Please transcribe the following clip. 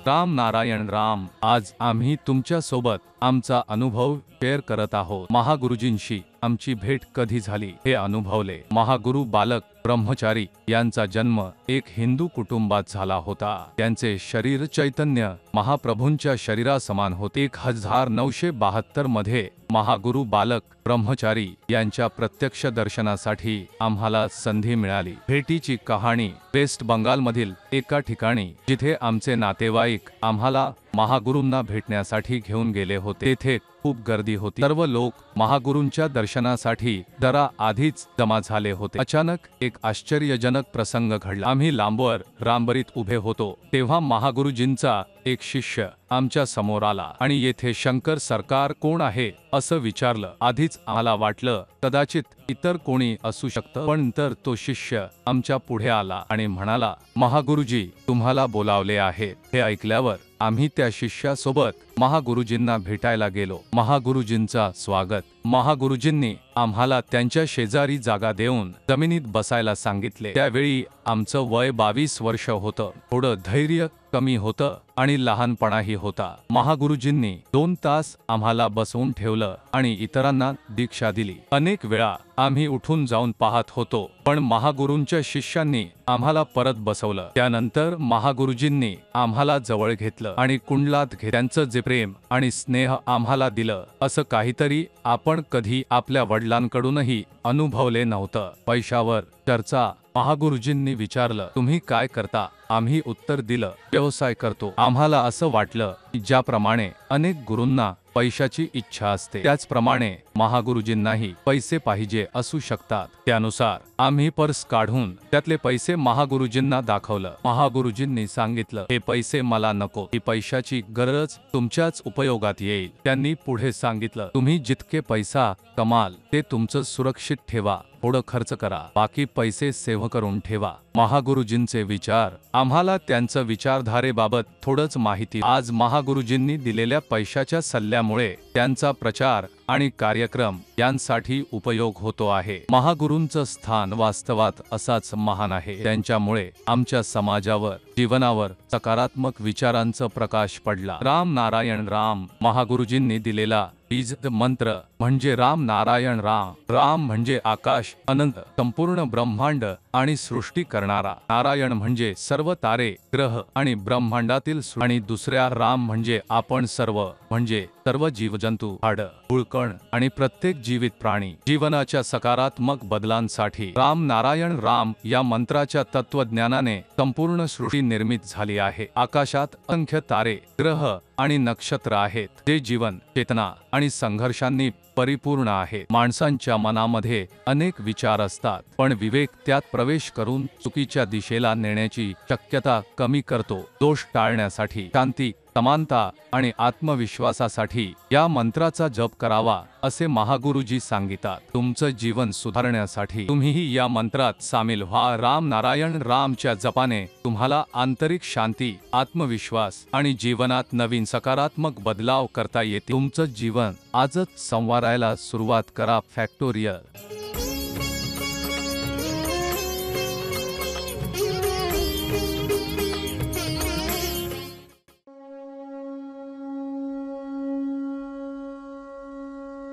राम नारायण राम। आज आम्ही तुमच्या सोबत आमचा अनुभव शेअर करत आहोत। महागुरुजींशी आमची भेट कधी झाली हे अनुभवले। महागुरु बालक ब्रह्मचारी यांचा जन्म एक हिंदू कुटुंबात झाला होता। त्यांचे शरीर चैतन्य महाप्रभूंच्या शरीरासमान होते। 1972 मध्ये महागुरु बालक ब्रह्मचारी यांच्या प्रत्यक्ष दर्शनासाठी आम्हाला संधी मिळाली। भेटीची कहाणी वेस्ट बंगालमधील एका ठिकाणी जिथे आमचे नातेवाईक आम्हाला महागुरूंना भेटण्यासाठी घेऊन गेले होते। तेथे खूप गर्दी होती। सर्व लोक महागुरूंच्या दर्शनासाठी दरा आधीच जमा झाले होते। अचानक एक आश्चर्यजनक प्रसंग घडला। आम्ही लांबवर रांबरीत उभे होतो तेव्हा महागुरुजींचा एक शिष्य आमच्या समोर आला आणि येथे शंकर सरकार कोण आहे असं विचारलं। आधीच आम्हाला वाटलं कदाचित इतर कोणी असू शकतं, पण नंतर तो शिष्य आमच्या पुढे आला आणि म्हणाला, महागुरुजी तुम्हाला बोलावले आहे। हे ऐकल्यावर आम्ही त्या शिष्यासोबत महागुरुजींना भेटायला गेलो। महागुरुजींचा स्वागत। महागुरुजींनी आम्हाला त्यांच्या शेजारी जागा देऊन जमिनीत बसायला सांगितले। त्यावेळी आमचं वय 22 वर्ष होतं। थोडं धैर्य कमी होतं आणि लहानपणाही होता। महागुरुजींनी 2 तास आम्हाला बसवून ठेवलं आणि इतरांना दीक्षा दिली। अनेक वेळा आम्ही उठून जाऊन पाहत होतो, पण महागुरूंच्या शिष्यांनी आम्हाला परत बसवलं। त्यानंतर महागुरुजींनी आम्हाला जवळ घेतलं आणि कुंडलात त्यांचं जे प्रेम आणि स्नेह आम्हाला दिलं असं काहीतरी आपण कधी आपल्या वडिलांकडूनही अनुभवले नव्हतं। पैशावर चर्चा। महागुरुजींनी विचारलं, तुम्ही काय करता? आम्ही उत्तर दिलं, व्यवसाय करतो। आम्हाला असं वाटलं की ज्याप्रमाणे अनेक गुरूंना पैशाची इच्छा असते त्याचप्रमाणे महागुरुजींनाही पैसे पाहिजे असू शकतात। त्यानुसार आम्ही पर्स काढून त्यातले पैसे महागुरुजींना दाखवलं। महागुरुजींनी सांगितलं, हे पैसे मला नको, ही पैशाची गरज तुमच्याच उपयोगात येईल। त्यांनी पुढे सांगितलं, तुम्ही जितके पैसा कमाल ते तुमचं सुरक्षित ठेवा, थोडं खर्च करा, बाकी पैसे सेव्ह करून ठेवा। महागुरुजींचे विचार। आम्हाला त्यांचं विचारधारेबाबत थोडंच माहिती। आज महागुरुजींनी दिलेल्या पैशाच्या सल्ल्यामुळे त्यांचा प्रचार आणि कार्यक्रम यांसाठी उपयोग होतो आहे। महागुरूंचं स्थान वास्तवात असाच महान आहे। त्यांच्यामुळे आमच्या समाजावर जीवनावर सकारात्मक विचारांचा प्रकाश पडला। राम नारायण राम। महागुरुजींनी दिलेला बीज मंत्र म्हणजे राम नारायण राम। राम म्हणजे आकाश, अनंत, संपूर्ण ब्रह्मांड आणि सृष्टी करणारा। नारायण म्हणजे सर्व तारे, ग्रह आणि ब्रह्मांडातील आणि दुसऱ्या राम म्हणजे आपण सर्व, म्हणजे सर्व जीवजंतू, हाडं, हुळकण आणि प्रत्येक जीवित प्राणी। जीवनाच्या सकारात्मक बदलांसाठी राम नारायण राम या मंत्राच्या तत्वज्ञानाने संपूर्ण सृष्टी निर्मित झाली आहे। आकाशात असंख्य तारे, ग्रह आणि नक्षत्र आहेत जे जीवन, चेतना आणि संघर्षांनी परिपूर्ण आहेत। माणसांच्या मनामध्ये अनेक विचार असतात, पण विवेक त्यात प्रवेश करून चुकीच्या दिशेला नेण्याची शक्यता कमी करतो। दोष टाळण्यासाठी, शांती, समानता आणि आत्मविश्वासासाठी या मंत्राचा जप करावा असे महागुरुजी सांगतात। तुमचं जीवन सुधारण्यासाठी तुम्हीही या मंत्रात सामील व्हा। राम नारायण रामच्या जपाने तुम्हाला आंतरिक शांती, आत्मविश्वास आणि जीवनात नवीन सकारात्मक बदलाव करता येतील। तुमचं जीवन आजच संवारायला सुरुवात करा। फॅक्टोरियल।